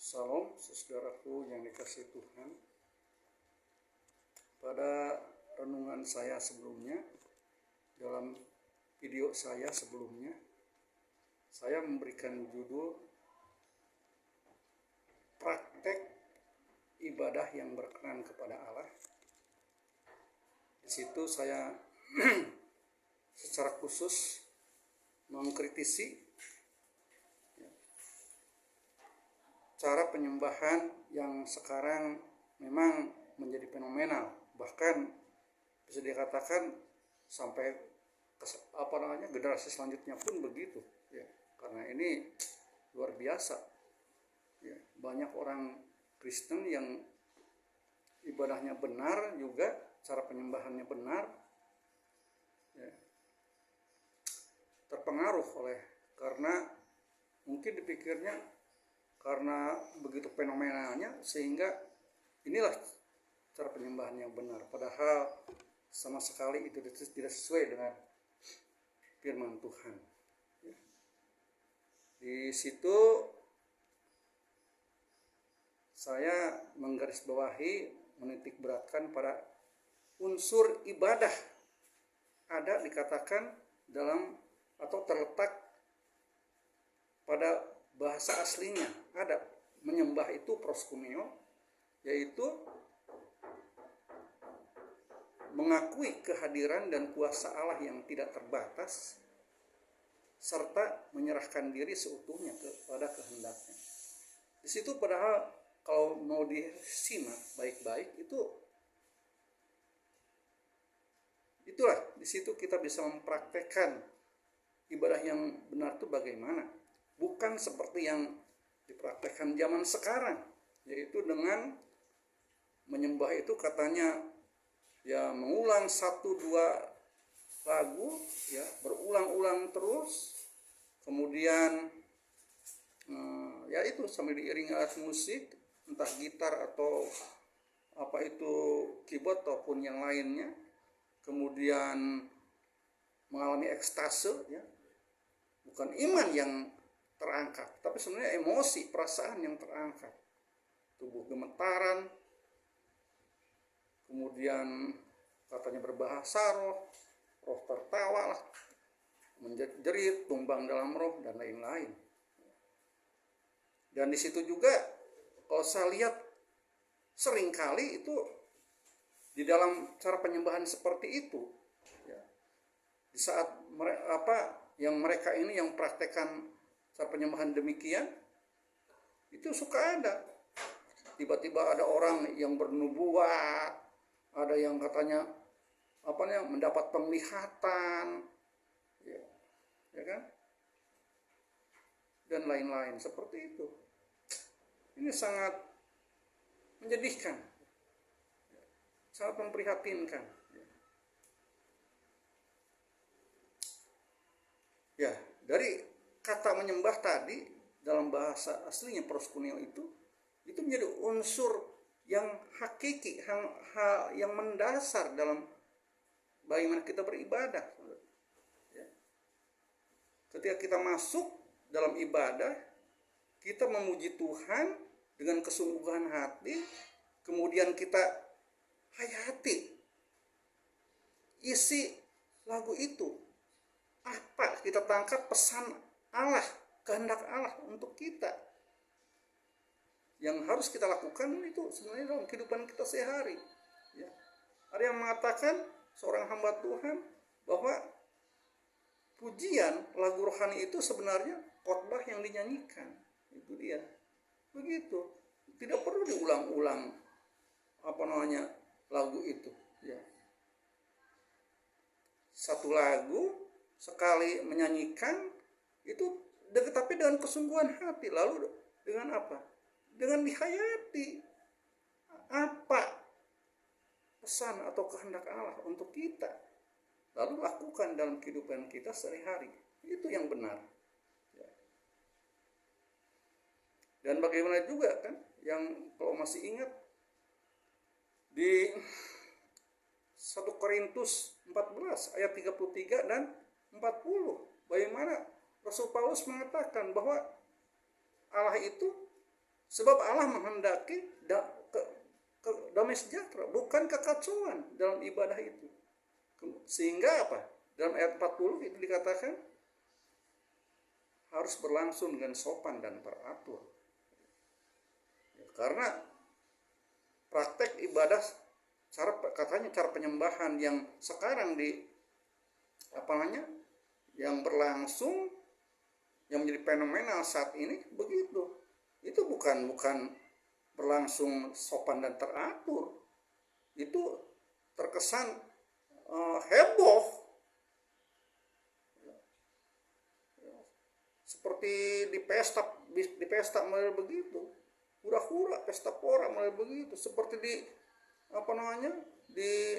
Salam saudaraku yang dikasihi Tuhan. Pada renungan saya sebelumnya, dalam video saya sebelumnya, saya memberikan judul praktek ibadah yang berkenan kepada Allah. Di situ saya secara khusus mengkritisi cara penyembahan yang sekarang memang menjadi fenomenal, bahkan bisa dikatakan sampai generasi selanjutnya pun begitu ya, karena ini luar biasa ya. Banyak orang Kristen yang ibadahnya benar juga, cara penyembahannya benar ya, terpengaruh oleh karena mungkin dipikirnya karena begitu fenomenalnya sehingga inilah cara penyembahan yang benar, padahal sama sekali itu tidak sesuai dengan firman Tuhan. Di situ saya menggarisbawahi, menitik beratkan pada unsur ibadah ada dikatakan dalam atau terletak pada bahasa aslinya, ada menyembah itu proskuneo, yaitu mengakui kehadiran dan kuasa Allah yang tidak terbatas serta menyerahkan diri seutuhnya kepada kehendaknya. Di situ padahal kalau mau disimak baik-baik itulah di situ kita bisa mempraktekkan ibadah yang benar itu bagaimana. Bukan seperti yang dipraktekkan zaman sekarang, yaitu dengan menyembah itu katanya ya mengulang 1-2 lagu ya, berulang-ulang terus, kemudian ya itu sambil diiringi alat musik, entah gitar atau apa itu keyboard ataupun yang lainnya, kemudian mengalami ekstase ya. Bukan iman yang terangkat, tapi sebenarnya emosi, perasaan yang terangkat, tubuh gemetaran, kemudian katanya berbahasa roh tertawa lah, menjerit, tumbang dalam roh dan lain-lain. Dan di situ juga kalau saya lihat seringkali itu di dalam cara penyembahan seperti itu ya, di saat mereka ini yang praktekkan cara penyembahan demikian, itu suka ada tiba-tiba ada orang yang bernubuat, ada yang katanya mendapat penglihatan ya kan, dan lain-lain seperti itu. Ini sangat menyedihkan, sangat memprihatinkan ya. Dari kata menyembah tadi dalam bahasa aslinya proskuneo itu menjadi unsur yang hakiki, hal yang mendasar dalam bagaimana kita beribadah ya. Ketika kita masuk dalam ibadah, kita memuji Tuhan dengan kesungguhan hati, kemudian kita hayati isi lagu itu, apa kita tangkap pesan Allah, kehendak Allah untuk kita yang harus kita lakukan itu sebenarnya dalam kehidupan kita sehari ya. Ada yang mengatakan, seorang hamba Tuhan, bahwa pujian lagu rohani itu sebenarnya khotbah yang dinyanyikan. Itu dia begitu, tidak perlu diulang-ulang lagu itu ya. Satu lagu sekali menyanyikan itu, tapi dengan kesungguhan hati, lalu dengan apa? Dengan dihayati apa pesan atau kehendak Allah untuk kita, lalu lakukan dalam kehidupan kita sehari-hari. Itu yang benar ya. Dan bagaimana juga kan, yang kalau masih ingat di 1 Korintus 14 ayat 33 dan 40, bagaimana Rasul Paulus mengatakan bahwa Allah itu Sebab Allah menghendaki damai sejahtera, bukan kekacauan dalam ibadah itu. Sehingga apa? Dalam ayat 40 itu dikatakan harus berlangsung dengan sopan dan teratur. Karena praktek ibadah cara penyembahan yang sekarang yang berlangsung, yang menjadi fenomenal saat ini begitu. Itu bukan berlangsung sopan dan teratur. Itu terkesan heboh. Seperti di pesta mulai begitu. Hura-hura pesta pora mulai begitu. Seperti di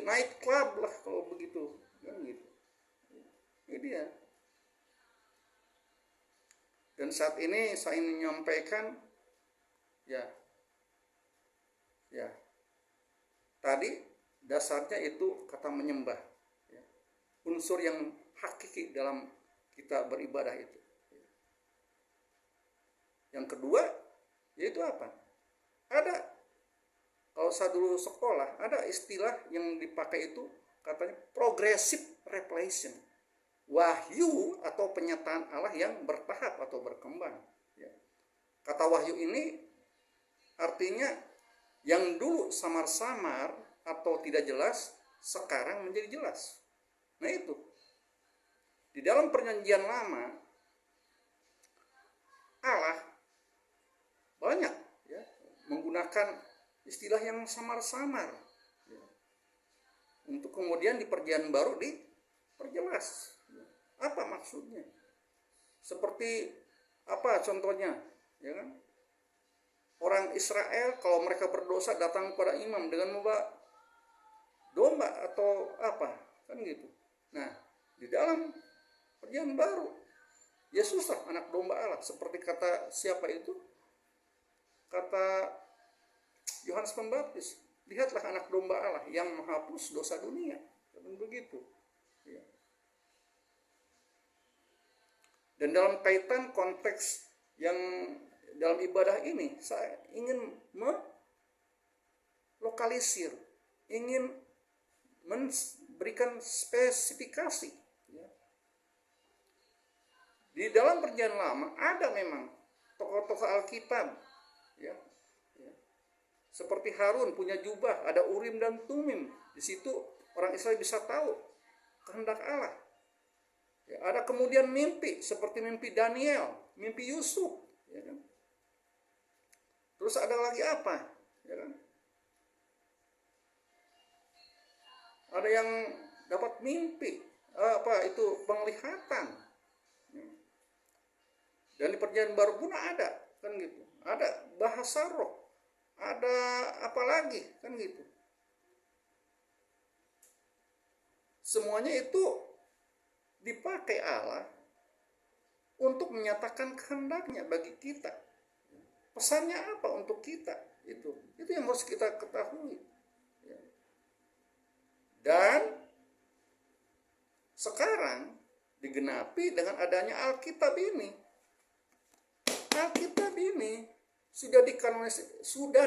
night club lah kalau begitu. Kan gitu. Ini dia. Dan saat ini saya ingin menyampaikan ya tadi dasarnya itu kata menyembah, ya. Unsur yang hakiki dalam kita beribadah itu. Yang kedua yaitu apa? Kalau saya dulu sekolah ada istilah yang dipakai itu katanya progressive revelation, wahyu atau penyataan Allah yang bertahap atau berkembang, ya. Kata wahyu ini artinya yang dulu samar-samar atau tidak jelas, sekarang menjadi jelas. Nah itu. Di dalam perjanjian lama, Allah banyak ya, menggunakan istilah yang samar-samar. Ya, untuk kemudian di perjanjian baru diperjelas. Apa maksudnya? Seperti apa contohnya? Ya kan? Orang Israel kalau mereka berdosa datang kepada imam dengan membawa domba atau apa, kan gitu. Nah, di dalam perjanjian baru Yesuslah anak domba Allah, seperti kata siapa itu? Kata Yohanes Pembaptis, lihatlah anak domba Allah yang menghapus dosa dunia. Dan begitu. Ya. Dan dalam kaitan konteks yang dalam ibadah ini, saya ingin melokalisir, ingin memberikan spesifikasi. Ya. Di dalam perjanjian lama ada memang tokoh-tokoh Alkitab, ya. Ya. Seperti Harun punya jubah, ada Urim dan Tumim. Di situ orang Israel bisa tahu kehendak Allah. Ya, ada kemudian mimpi, seperti mimpi Daniel, mimpi Yusuf, ya kan? Terus ada lagi apa? Ya kan? Ada yang dapat mimpi, penglihatan. Dan di perjanjian baru pun ada, kan gitu. Ada bahasa roh, ada apa lagi, kan gitu. Semuanya itu dipakai Allah untuk menyatakan kehendaknya bagi kita. Pesannya apa untuk kita? Itu yang harus kita ketahui. Dan sekarang digenapi dengan adanya Alkitab ini. Alkitab ini sudah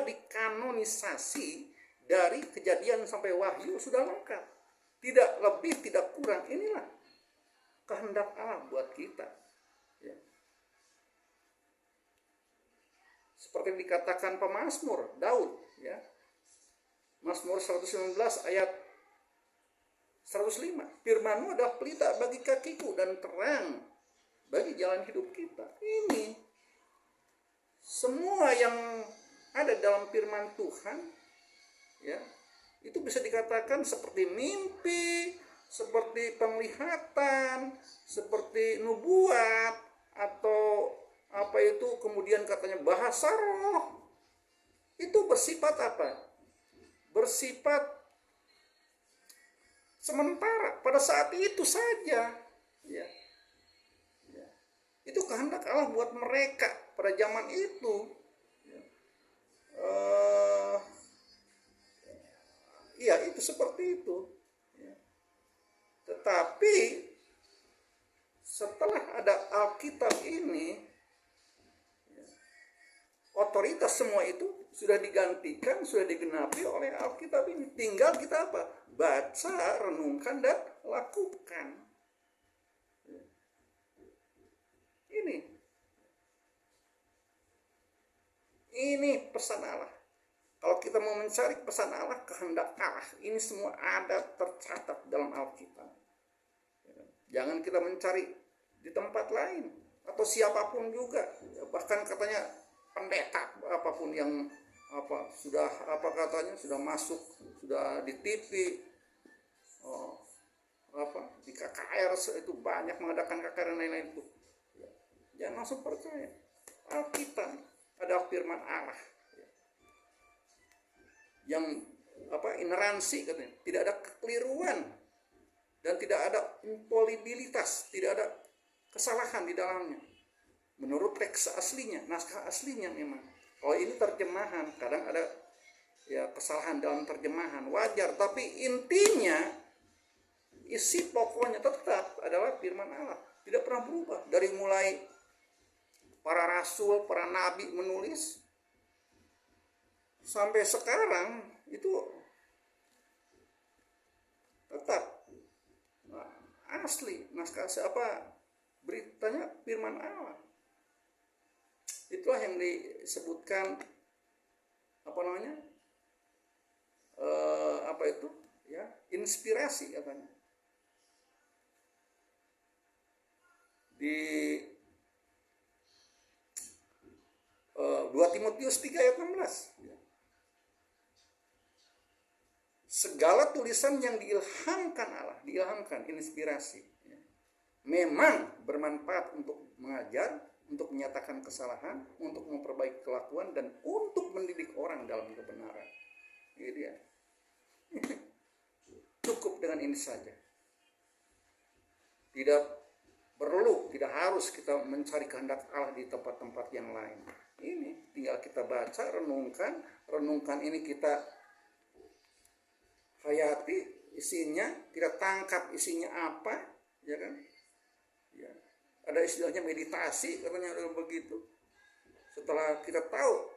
dikanonisasi dari Kejadian sampai Wahyu, sudah lengkap. Tidak lebih, tidak kurang. Inilah kehendak Allah buat kita. Ya. Seperti dikatakan pemazmur Daud, ya. Mazmur 119 ayat 105. Firman-Mu adalah pelita bagi kakiku dan terang bagi jalan hidup kita. Ini semua yang ada dalam firman Tuhan, ya, itu bisa dikatakan seperti mimpi, seperti penglihatan, seperti nubuat, atau apa itu kemudian katanya bahasa roh. Itu bersifat apa? Bersifat sementara, pada saat itu saja. Ya. Ya. Itu kehendak Allah buat mereka pada zaman itu. Ya. Itu seperti itu. Ya. Tetapi setelah ada Alkitab ini, ya, otoritas semua itu sudah digantikan, sudah digenapi oleh Alkitab ini. Tinggal kita apa? Baca, renungkan, dan lakukan. Ini pesan Allah. Kalau kita mau mencari pesan Allah, kehendak Allah, ini semua ada tercatat dalam Alkitab. Jangan kita mencari di tempat lain atau siapapun juga. Bahkan katanya pendeta apapun yang sudah masuk, sudah di TV, di KKR itu banyak mengadakan KKR dan lain-lain itu. Jangan langsung percaya. Alkitab ada firman Allah yang ineransi katanya, tidak ada kekeliruan dan tidak ada impolibilitas, tidak ada kesalahan di dalamnya. Menurut teks aslinya, naskah aslinya memang. Kalau ini terjemahan, kadang ada kesalahan dalam terjemahan, wajar, tapi intinya isi pokoknya tetap adalah firman Allah, tidak pernah berubah. Dari mulai para rasul, para nabi menulis sampai sekarang itu tetap asli naskah beritanya firman Allah. Itulah yang disebutkan inspirasi katanya. Di 2 Timotius 3 ayat 16. Segala tulisan yang diilhamkan Allah, inspirasi, memang bermanfaat untuk mengajar, untuk menyatakan kesalahan, untuk memperbaiki kelakuan, dan untuk mendidik orang dalam kebenaran. Ini dia. Cukup dengan ini saja. Tidak harus kita mencari kehendak Allah di tempat-tempat yang lain. Ini tinggal kita baca, renungkan ini kita hayati isinya, kita tangkap isinya apa, ya kan? Ya. Ada istilahnya meditasi katanya begitu. Setelah kita tahu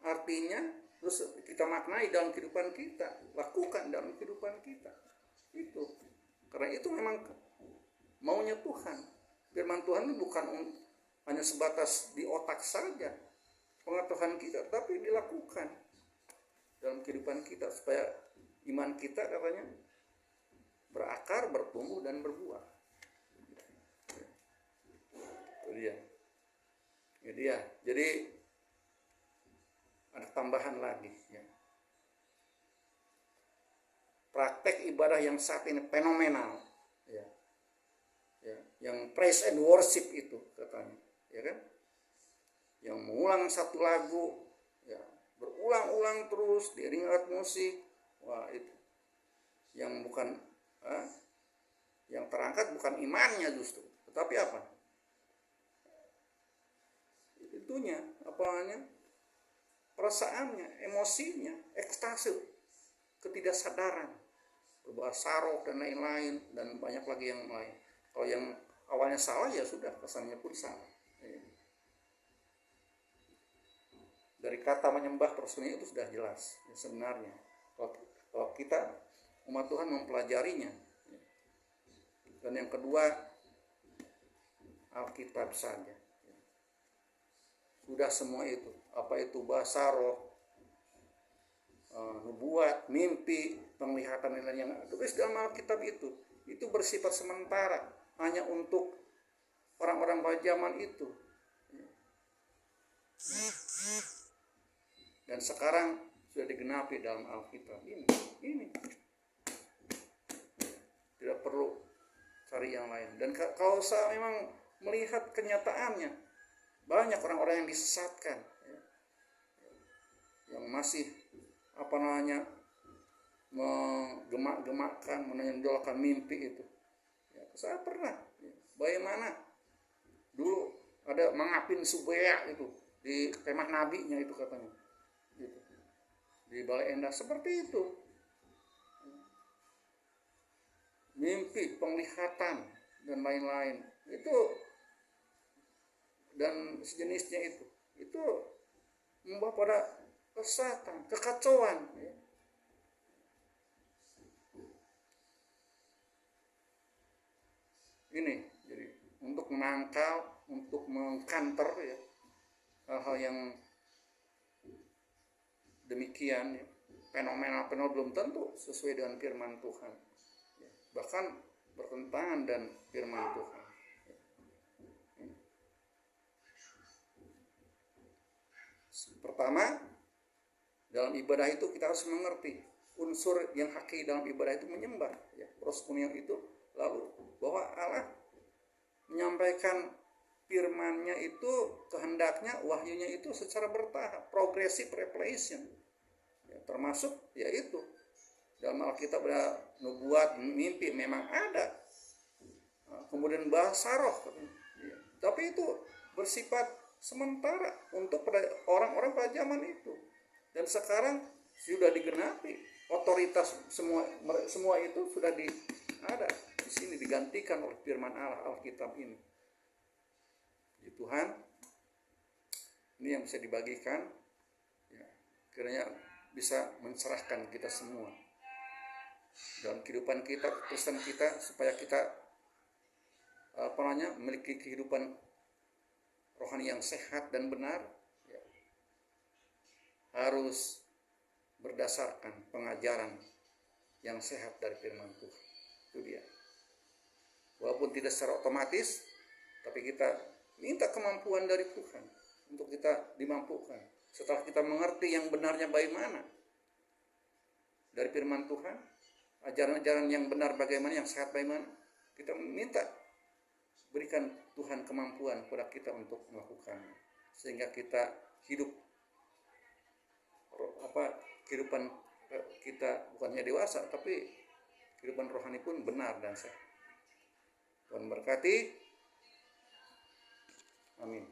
artinya, terus kita maknai dalam kehidupan kita, lakukan dalam kehidupan kita. Itu. Karena itu memang maunya Tuhan. Firman Tuhan itu bukan hanya sebatas di otak saja, pengetahuan kita, tapi dilakukan dalam kehidupan kita supaya iman kita katanya berakar, bertumbuh, dan berbuah. Itu dia. Jadi ada tambahan lagi ya. Praktek ibadah yang saat ini fenomenal ya. Yang praise and worship itu katanya, ya kan? Yang mengulang satu lagu ya, berulang-ulang terus diiringi alat musik. Wah, itu yang bukan yang terangkat bukan imannya justru, tetapi apa? Itunya, perasaannya, emosinya, ekstase, ketidaksadaran, berbahasa roh dan lain-lain, dan banyak lagi yang lain. Kalau yang awalnya salah ya sudah, kesannya pun salah. Dari kata menyembah personil itu sudah jelas ya, sebenarnya. Kalau kita umat Tuhan mempelajarinya. Dan yang kedua, Alkitab saja. Sudah semua itu. Apa itu bahasa roh, nubuat, mimpi, penglihatan dan yang tulis dalam Alkitab itu bersifat sementara, hanya untuk orang-orang pada zaman itu. Dan sekarang sudah digenapi dalam Alkitab ini. Tidak perlu cari yang lain. Dan kalau saya memang melihat kenyataannya, banyak orang-orang yang disesatkan ya, yang masih menggemak-gemakkan, menonjolkan mimpi itu ya. Saya pernah ya, bagaimana dulu ada mengapin Subea itu di kemah nabinya itu katanya gitu, di Balai Endah seperti itu, mimpi, penglihatan dan lain-lain itu dan sejenisnya itu membawa pada kesesatan, kekacauan. Ya. Ini jadi untuk menangkal, untuk mengkanter ya hal-hal yang demikian ya. Fenomena-fenomena belum tentu sesuai dengan firman Tuhan ya. Bahkan bertentangan dan firman Tuhan ya. Pertama, dalam ibadah itu kita harus mengerti unsur yang hakiki dalam ibadah itu menyembah ya. Proses yang itu lalu bahwa Allah menyampaikan firman-Nya itu, kehendaknya, wahyunya itu secara bertahap, progressive revelation ya, termasuk yaitu dalam Alkitab ada nubuat, mimpi memang ada, kemudian bahasa roh ya. Tapi itu bersifat sementara untuk pada orang-orang pada zaman itu, dan sekarang sudah digenapi otoritas semua itu sudah ada di sini, digantikan oleh firman Allah, Alkitab ini. Jadi Tuhan, ini yang bisa dibagikan ya, kiranya bisa mencerahkan kita semua dalam kehidupan kita, Kristen kita, supaya kita memiliki kehidupan rohani yang sehat dan benar ya. Harus berdasarkan pengajaran yang sehat dari firman Tuhan. Itu dia. Walaupun tidak secara otomatis, tapi kita minta kemampuan dari Tuhan untuk kita dimampukan. Setelah kita mengerti yang benarnya bagaimana dari firman Tuhan, ajaran-ajaran yang benar bagaimana, yang sehat bagaimana, kita minta berikan Tuhan kemampuan kepada kita untuk melakukannya, sehingga kita hidup kehidupan kita bukannya dewasa, tapi kehidupan rohani pun benar dan sehat. Tuhan berkati. Amin.